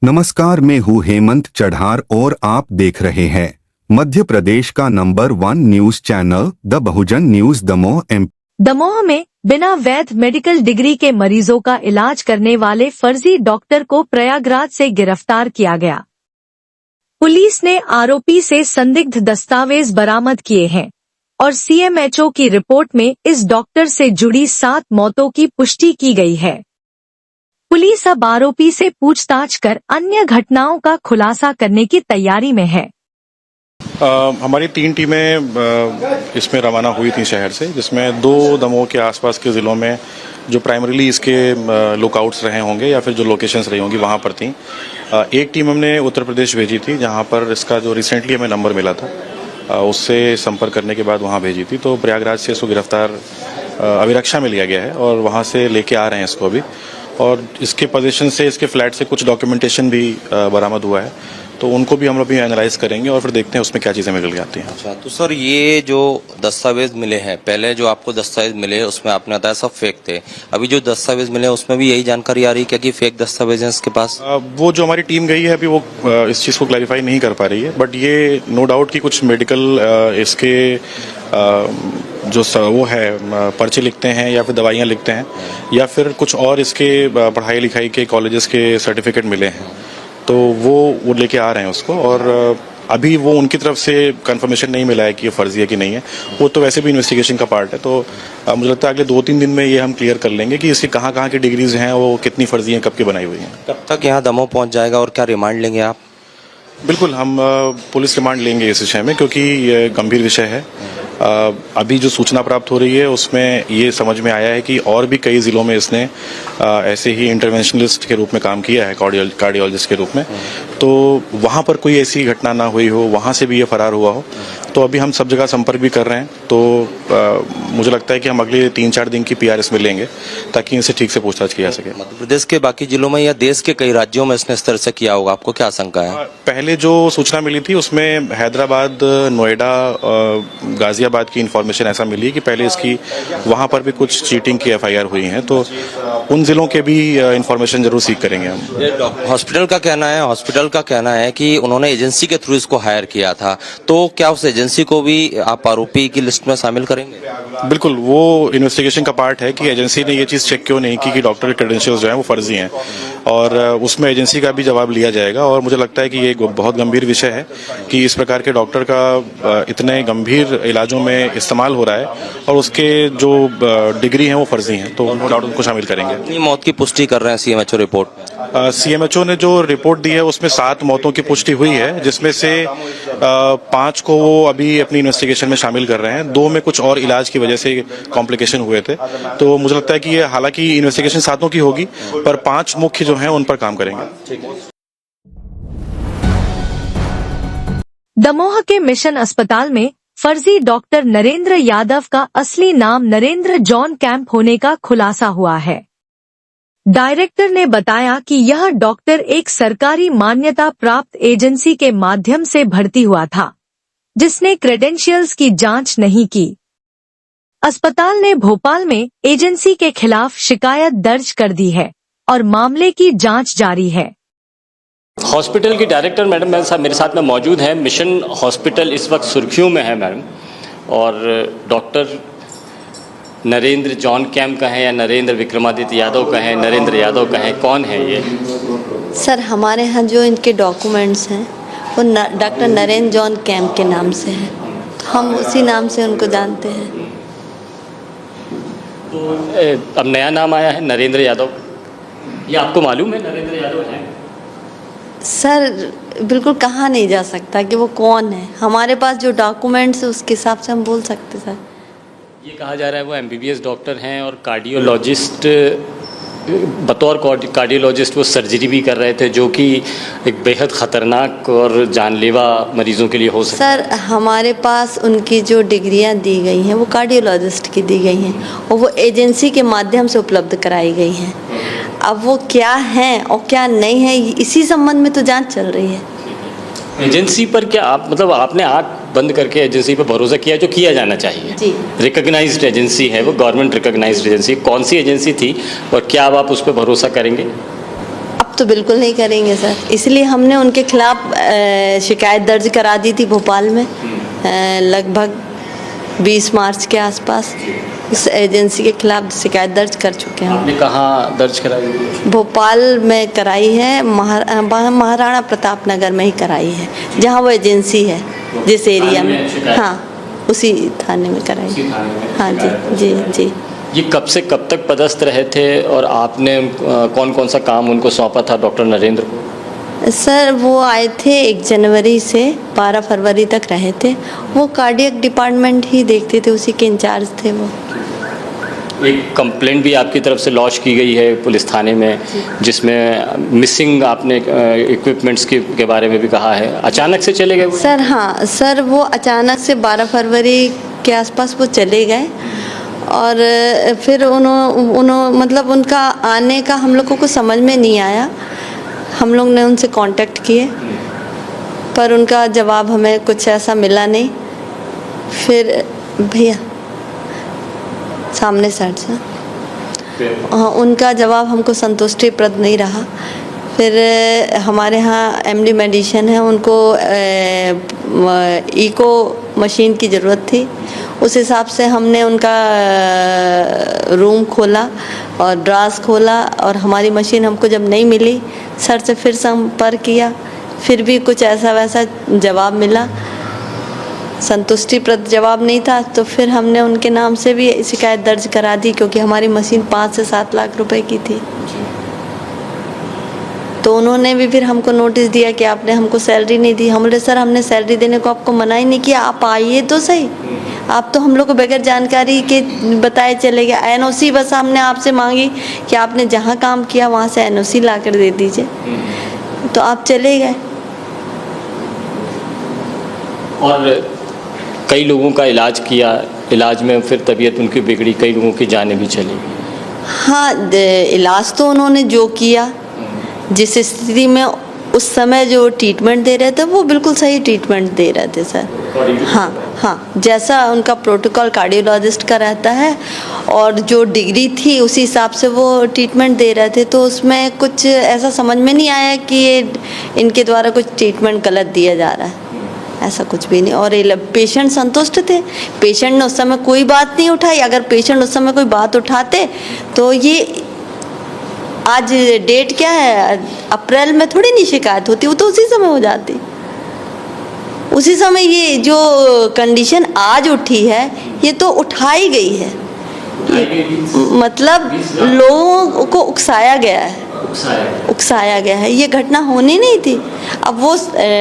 नमस्कार, मैं हूँ हेमंत चढ़ार और आप देख रहे हैं मध्य प्रदेश का number 1 news channel the Bahujan news Damoh एम। दमोह में बिना वैध मेडिकल डिग्री के मरीजों का इलाज करने वाले फर्जी डॉक्टर को प्रयागराज से गिरफ्तार किया गया। पुलिस ने आरोपी से संदिग्ध दस्तावेज बरामद किए हैं और सीएमएचओ की रिपोर्ट में इस डॉक्टर से जुड़ी 7 मौतों की पुष्टि की गई है। पुलिस अब आरोपी से पूछताछ कर अन्य घटनाओं का खुलासा करने की तैयारी में है। हमारी 3 टीमें इसमें रवाना हुई थी शहर से, जिसमें 2 दमोह के आसपास के ज़िलों में जो प्राइमरीली इसके लुकआउट्स रहे होंगे या फिर जो लोकेशंस रही होंगी वहाँ पर थी। एक टीम हमने उत्तर प्रदेश भेजी थी, जहाँ पर इसका जो रिसेंटली हमें नंबर मिला था उससे संपर्क करने के बाद वहाँ भेजी थी। तो प्रयागराज से इसको गिरफ्तार अभिरक्षा में लिया गया है और वहाँ से लेके आ रहे हैं इसको अभी। और इसके पोजीशन से, इसके फ्लैट से कुछ डॉक्यूमेंटेशन भी बरामद हुआ है, तो उनको भी हम लोग एनालाइज करेंगे और फिर देखते हैं उसमें क्या चीज़ें निकल के आती हैं। अच्छा, तो सर ये जो दस्तावेज मिले हैं, पहले जो आपको दस्तावेज मिले उसमें आपने बताया सब फेक थे, अभी जो दस्तावेज मिले उसमें भी यही जानकारी आ रही है क्या कि फेक दस्तावेज हैं इसके पास? वो जो हमारी टीम गई है अभी वो इस चीज़ को क्लैरिफाई नहीं कर पा रही है, बट ये नो डाउट कि कुछ मेडिकल इसके जो वो है पर्चे लिखते हैं या फिर दवाइयाँ लिखते हैं या फिर कुछ और इसके पढ़ाई लिखाई के कॉलेजेस के सर्टिफिकेट मिले हैं, तो वो लेके आ रहे हैं उसको। और अभी वो उनकी तरफ से कंफर्मेशन नहीं मिला है कि ये फर्जी है कि नहीं है, वो तो वैसे भी इन्वेस्टिगेशन का पार्ट है। तो मुझे लगता है अगले 2-3 दिन में ये हम क्लियर कर लेंगे कि इसकी कहाँ की डिग्रीज हैं, वो कितनी फर्जी हैं, कब की बनाई हुई हैं। कब तक यहाँ दमोह पहुँच जाएगा और क्या रिमांड लेंगे आप? बिल्कुल, हम पुलिस रिमांड लेंगे इस विषय में, क्योंकि ये गंभीर विषय है। अभी जो सूचना प्राप्त हो रही है उसमें ये समझ में आया है कि और भी कई ज़िलों में इसने ऐसे ही इंटरवेंशनलिस्ट के रूप में काम किया है, कार्डियोलॉजिस्ट के रूप में। तो वहाँ पर कोई ऐसी घटना ना हुई हो, वहाँ से भी ये फरार हुआ हो। तो अभी हम सब जगह संपर्क भी कर रहे हैं, तो मुझे लगता है कि हम अगले 3-4 दिन की PRS में लेंगे ताकि इनसे ठीक से पूछताछ की जा सके। मध्य प्रदेश के बाकी जिलों में या देश के कई राज्यों में इसने इस तरह से किया होगा, आपको क्या आशंका है? पहले जो सूचना मिली थी उसमें हैदराबाद, नोएडा, गाजियाबाद की इन्फॉर्मेशन ऐसा मिली कि पहले इसकी वहाँ पर भी कुछ चीटिंग की FIR हुई है, तो उन जिलों के भी इन्फॉर्मेशन जरूर सीख करेंगे हम। हॉस्पिटल का कहना है कि उन्होंने एजेंसी के थ्रू इसको हायर किया था, तो क्या उस एजेंसी को भी आप आरोपी की लिस्ट में शामिल करेंगे? बिल्कुल, वो इन्वेस्टिगेशन का पार्ट है कि एजेंसी ने ये चीज़ चेक क्यों नहीं की कि डॉक्टर के क्रेडेंशियल्स जो हैं वो फर्जी हैं, और उसमें एजेंसी का भी जवाब लिया जाएगा। और मुझे लगता है कि ये बहुत गंभीर विषय है कि इस प्रकार के डॉक्टर का इतने गंभीर इलाजों में इस्तेमाल हो रहा है और उसके जो डिग्री हैं वो फर्जी हैं, तो नो डाउट उनको शामिल करेंगे। कितनी मौत की पुष्टि कर रहे हैं CMHO रिपोर्ट? CMHO ने जो रिपोर्ट दी है उसमें 7 मौतों की पुष्टि हुई है, जिसमें से 5 को वो अभी अपनी इन्वेस्टिगेशन में शामिल कर रहे हैं। 2 में कुछ और इलाज की वजह से कॉम्प्लिकेशन हुए थे। तो मुझे लगता है कि ये हालांकि इन्वेस्टिगेशन 7 की होगी, पर 5 मुख्य जो हैं उन पर काम करेंगे। दमोह के मिशन अस्पताल में फर्जी डॉक्टर नरेंद्र यादव का असली नाम नरेंद्र जॉन कैंप होने का खुलासा हुआ है। डायरेक्टर ने बताया कि यह डॉक्टर एक सरकारी मान्यता प्राप्त एजेंसी के माध्यम से भर्ती हुआ था, जिसने क्रेडेंशियल्स की जांच नहीं की। अस्पताल ने भोपाल में एजेंसी के खिलाफ शिकायत दर्ज कर दी है और मामले की जांच जारी है। हॉस्पिटल की डायरेक्टर मैडम मेरे साथ में मौजूद है। मिशन हॉस्पिटल इस वक्त सुर्खियों में है मैडम, और डॉक्टर नरेंद्र जॉन कैंप का है या नरेंद्र विक्रमादित्य यादव का है, नरेंद्र यादव का है, कौन है ये? सर, हमारे यहाँ जो इनके डॉक्यूमेंट्स हैं वो डॉक्टर नरेंद्र जॉन कैंप के नाम से है, तो हम उसी नाम से उनको जानते हैं। तो अब नया नाम आया है नरेंद्र यादव, ये आपको मालूम है नरेंद्र यादव है? सर, बिल्कुल कहा नहीं जा सकता कि वो कौन है। हमारे पास जो डॉक्यूमेंट्स है उसके हिसाब से हम बोल सकते सर। ये कहा जा रहा है वो MBBS डॉक्टर हैं और कार्डियोलॉजिस्ट, बतौर कार्डियोलॉजिस्ट वो सर्जरी भी कर रहे थे, जो कि एक बेहद ख़तरनाक और जानलेवा मरीज़ों के लिए हो सकता है। सर, हमारे पास उनकी जो डिग्रियां दी गई हैं वो कार्डियोलॉजिस्ट की दी गई हैं और वो एजेंसी के माध्यम से उपलब्ध कराई गई हैं। अब वो क्या हैं और क्या नहीं है, इसी संबंध में तो जांच चल रही है। एजेंसी पर क्या आपने आँख बंद करके एजेंसी पर भरोसा किया जो किया जाना चाहिए? जी। रिकॉग्नाइज्ड एजेंसी है वो, गवर्नमेंट रिकॉग्नाइज्ड एजेंसी। कौन सी एजेंसी थी और क्या अब आप उस पर भरोसा करेंगे? अब तो बिल्कुल नहीं करेंगे सर, इसलिए हमने उनके खिलाफ शिकायत दर्ज करा दी थी भोपाल में लगभग 20 मार्च के आसपास। इस एजेंसी के खिलाफ शिकायत दर्ज कर चुके हैं। आपने कहाँ दर्ज कराई है? भोपाल में कराई है, महाराणा प्रताप नगर में ही कराई है, जहाँ वो एजेंसी है जिस एरिया में। हाँ, उसी थाने में कराई। हाँ जी जी जी। ये कब से कब तक पदस्थ रहे थे और आपने कौन कौन सा काम उनको सौंपा था डॉक्टर नरेंद्र को? सर वो आए थे 1 जनवरी से 12 फरवरी तक रहे थे। वो कार्डियक डिपार्टमेंट ही देखते थे, उसी के इंचार्ज थे वो। एक कंप्लेंट भी आपकी तरफ से लॉन्च की गई है पुलिस थाने में, जिसमें मिसिंग आपने इक्विपमेंट्स के बारे में भी कहा है। अचानक से चले गए सर? हाँ सर, वो अचानक से 12 फरवरी के आसपास वो चले गए और फिर मतलब उनका आने का हम लोगों को समझ में नहीं आया। हम लोग ने उनसे कांटेक्ट किए पर उनका जवाब हमें कुछ ऐसा मिला नहीं। फिर भैया सामने साइड से, हाँ, उनका जवाब हमको संतुष्टिप्रद नहीं रहा। फिर हमारे यहाँ एमडी मेडिसिन है, उनको इको मशीन की ज़रूरत थी। उस हिसाब से हमने उनका रूम खोला और ड्रास खोला और हमारी मशीन हमको जब नहीं मिली, सर से फिर संपर्क किया, फिर भी कुछ ऐसा वैसा जवाब मिला, संतुष्टिप्रद जवाब नहीं था। तो फिर हमने उनके नाम से भी शिकायत दर्ज करा दी, क्योंकि हमारी मशीन 5 से 7 लाख रुपए की थी। तो उन्होंने भी फिर हमको नोटिस दिया कि आपने हमको सैलरी नहीं दी। हम बोले सर, हमने सैलरी देने को आपको मना ही नहीं किया, आप आइए तो सही। आप तो हम लोग को बगैर जानकारी के बताए चले गए। एनओसी बस हमने आपसे मांगी कि आपने जहाँ काम किया वहाँ से एनओसी ला कर दे दीजिए, तो आप चले गए। और कई लोगों का इलाज किया, इलाज में फिर तबीयत उनकी बिगड़ी, कई लोगों की जानें भी चली। हाँ, इलाज तो उन्होंने जो किया, जिस स्थिति में उस समय जो ट्रीटमेंट दे रहे थे वो बिल्कुल सही ट्रीटमेंट दे रहे थे सर। हाँ हाँ, जैसा उनका प्रोटोकॉल कार्डियोलॉजिस्ट का रहता है और जो डिग्री थी उसी हिसाब से वो ट्रीटमेंट दे रहे थे। तो उसमें कुछ ऐसा समझ में नहीं आया कि ये इनके द्वारा कुछ ट्रीटमेंट गलत दिया जा रहा है, ऐसा कुछ भी नहीं। और पेशेंट संतुष्ट थे, पेशेंट ने उस समय कोई बात नहीं उठाई। अगर पेशेंट उस समय कोई बात उठाते तो ये आज डेट क्या है, अप्रैल में थोड़ी नहीं शिकायत होती, वो तो उसी समय हो जाती। उसी समय ये जो कंडीशन आज उठी है ये तो उठाई गई है, मतलब लोगों को उकसाया गया है, ये घटना होनी नहीं थी। अब वो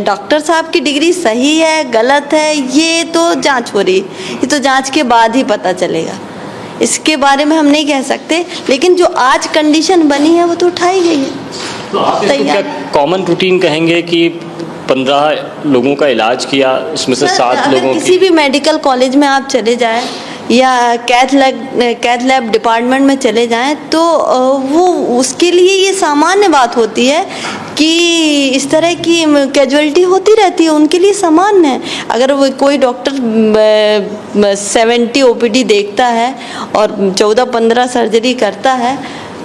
डॉक्टर साहब की डिग्री सही है गलत है ये तो जांच हो रही, ये तो जांच के बाद ही पता चलेगा, इसके बारे में हम नहीं कह सकते। लेकिन जो आज कंडीशन बनी है वो तो उठाई गई है। तो आप इसको क्या कॉमन रूटीन कहेंगे कि 15 लोगों का इलाज किया, उसमें से 7 लोगों किसी भी मेडिकल कॉलेज में आप चले जाएं या कैथ लैब डिपार्टमेंट में चले जाएं तो वो उसके लिए ये सामान्य बात होती है कि इस तरह की कैजुअलिटी होती रहती है, उनके लिए सामान्य है। अगर वो कोई डॉक्टर 70 ओपीडी देखता है और 14-15 सर्जरी करता है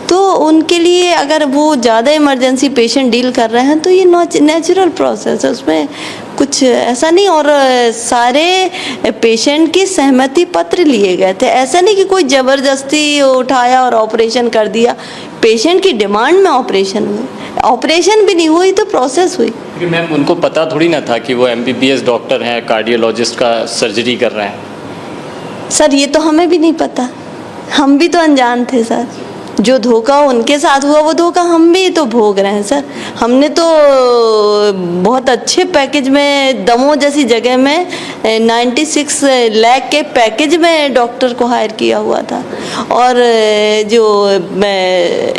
तो उनके लिए अगर वो ज़्यादा इमरजेंसी पेशेंट डील कर रहे हैं तो ये नेचुरल प्रोसेस है, उसमें कुछ ऐसा नहीं। और सारे पेशेंट की सहमति पत्र लिए गए थे, ऐसा नहीं कि कोई ज़बरदस्ती उठाया और ऑपरेशन कर दिया। पेशेंट की डिमांड में ऑपरेशन हुई, ऑपरेशन भी नहीं हुई तो प्रोसेस हुई। मैम उनको पता थोड़ी ना था कि वो MBBS डॉक्टर हैं, कार्डियोलॉजिस्ट का सर्जरी कर रहे हैं। सर ये तो हमें भी नहीं पता, हम भी तो अनजान थे सर। जो धोखा उनके साथ हुआ वो धोखा हम भी तो भोग रहे हैं सर। हमने तो बहुत अच्छे पैकेज में दमोह जैसी जगह में 96 लाख के पैकेज में डॉक्टर को हायर किया हुआ था और जो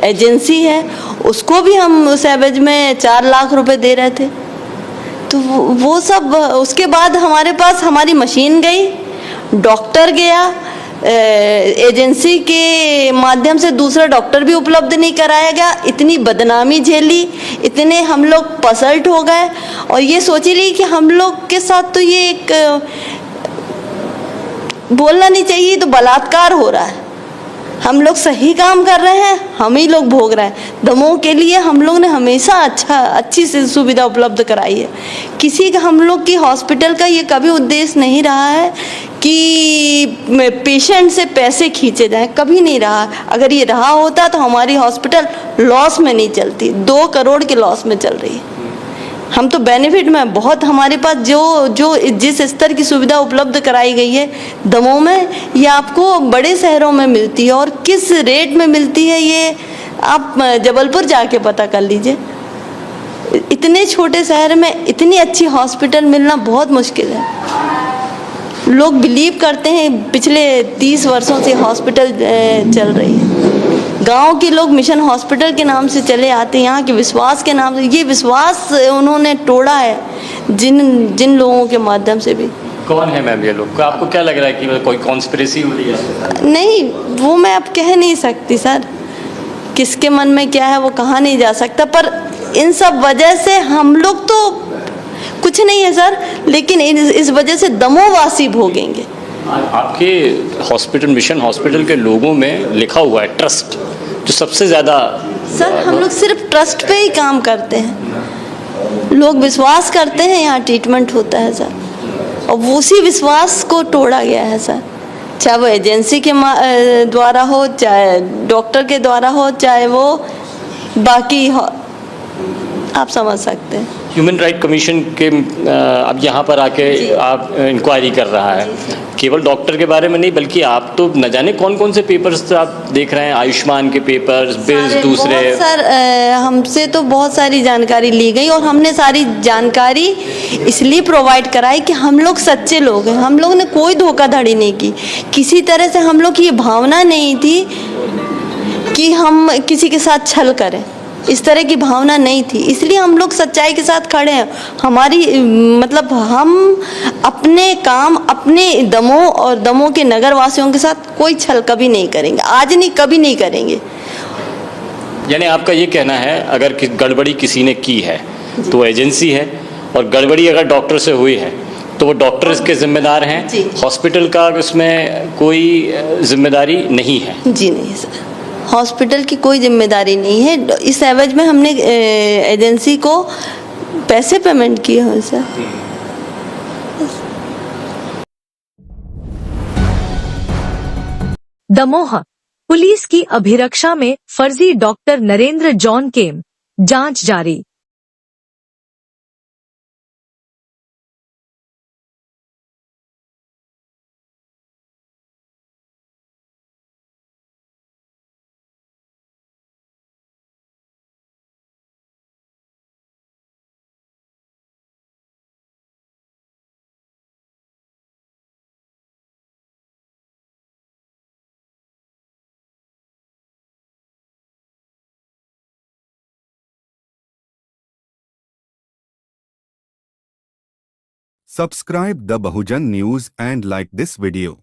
एजेंसी है उसको भी हम उस एवरेज में 4 लाख रुपए दे रहे थे। तो वो सब उसके बाद हमारे पास हमारी मशीन गई, डॉक्टर गया, एजेंसी के माध्यम से दूसरा डॉक्टर भी उपलब्ध नहीं कराया गया, इतनी बदनामी झेली, इतने हम लोग पसल्ट हो गए और ये सोची ली कि हम लोग के साथ तो ये एक बोलना नहीं चाहिए तो बलात्कार हो रहा है। हम लोग सही काम कर रहे हैं, हम ही लोग भोग रहे हैं। दमोह के लिए हम लोग ने हमेशा अच्छी से सुविधा उपलब्ध कराई है। किसी का हम लोग की हॉस्पिटल का ये कभी उद्देश्य नहीं रहा है कि पेशेंट से पैसे खींचे जाएं, कभी नहीं रहा। अगर ये रहा होता तो हमारी हॉस्पिटल लॉस में नहीं चलती, 2 करोड़ के लॉस में चल रही है। हम तो बेनिफिट में बहुत, हमारे पास जो जिस स्तर की सुविधा उपलब्ध कराई गई है दमोह में, ये आपको बड़े शहरों में मिलती है। और किस रेट में मिलती है ये आप जबलपुर जाके पता कर लीजिए। इतने छोटे शहर में इतनी अच्छी हॉस्पिटल मिलना बहुत मुश्किल है। लोग बिलीव करते हैं पिछले 30 वर्षों से हॉस्पिटल चल रही है। गांव के लोग मिशन हॉस्पिटल के नाम से चले आते हैं, यहाँ के विश्वास के नाम से। ये विश्वास उन्होंने तोड़ा है जिन लोगों के माध्यम से भी। कौन है मैम ये लोग? आपको क्या लग रहा है कि कोई कॉन्स्पिरेसी हो रही है? नहीं, वो मैं अब कह नहीं सकती सर, किसके मन में क्या है वो कहा नहीं जा सकता। पर इन सब वजह से हम लोग तो कुछ नहीं है सर, लेकिन इस वजह से दमोह वासी भोगेंगे। आपके हॉस्पिटल, मिशन हॉस्पिटल के लोगों में लिखा हुआ है ट्रस्ट, जो सबसे ज़्यादा। सर हम लोग सिर्फ ट्रस्ट पे ही काम करते हैं। लोग विश्वास करते हैं, यहाँ ट्रीटमेंट होता है सर, और वो उसी विश्वास को तोड़ा गया है सर। चाहे वो एजेंसी के द्वारा हो, चाहे डॉक्टर के द्वारा हो, चाहे वो बाकी हो, आप समझ सकते हैं। ह्यूमन राइट कमीशन के अब यहाँ पर आके आप इंक्वायरी कर रहा है, केवल डॉक्टर के बारे में नहीं, बल्कि आप तो न जाने कौन कौन से पेपर्स आप देख रहे हैं, आयुष्मान के पेपर्स, बिल्स दूसरे। सर हमसे तो बहुत सारी जानकारी ली गई, और हमने सारी जानकारी इसलिए प्रोवाइड कराई कि हम लोग सच्चे लोग हैं। हम लोग ने कोई धोखाधड़ी नहीं की, किसी तरह से हम लोग की ये भावना नहीं थी कि हम किसी के साथ छल करें, इस तरह की भावना नहीं थी। इसलिए हम लोग सच्चाई के साथ खड़े हैं। हमारी मतलब हम अपने काम, अपने दमोह और दमोह के नगर वासियों के साथ कोई छल कभी नहीं करेंगे, आज नहीं कभी नहीं करेंगे। यानी आपका ये कहना है अगर गड़बड़ी किसी ने की है तो एजेंसी है, और गड़बड़ी अगर डॉक्टर से हुई है तो वो डॉक्टर इसके जिम्मेदार हैं, हॉस्पिटल का इसमें कोई जिम्मेदारी नहीं है? जी नहीं सर, हॉस्पिटल की कोई जिम्मेदारी नहीं है। इस एवज में हमने एजेंसी को पैसे पेमेंट किए हैं सर। दमोह पुलिस की अभिरक्षा में फर्जी डॉक्टर नरेंद्र जॉन केम, जांच जारी। Subscribe the Bahujan News and like this video.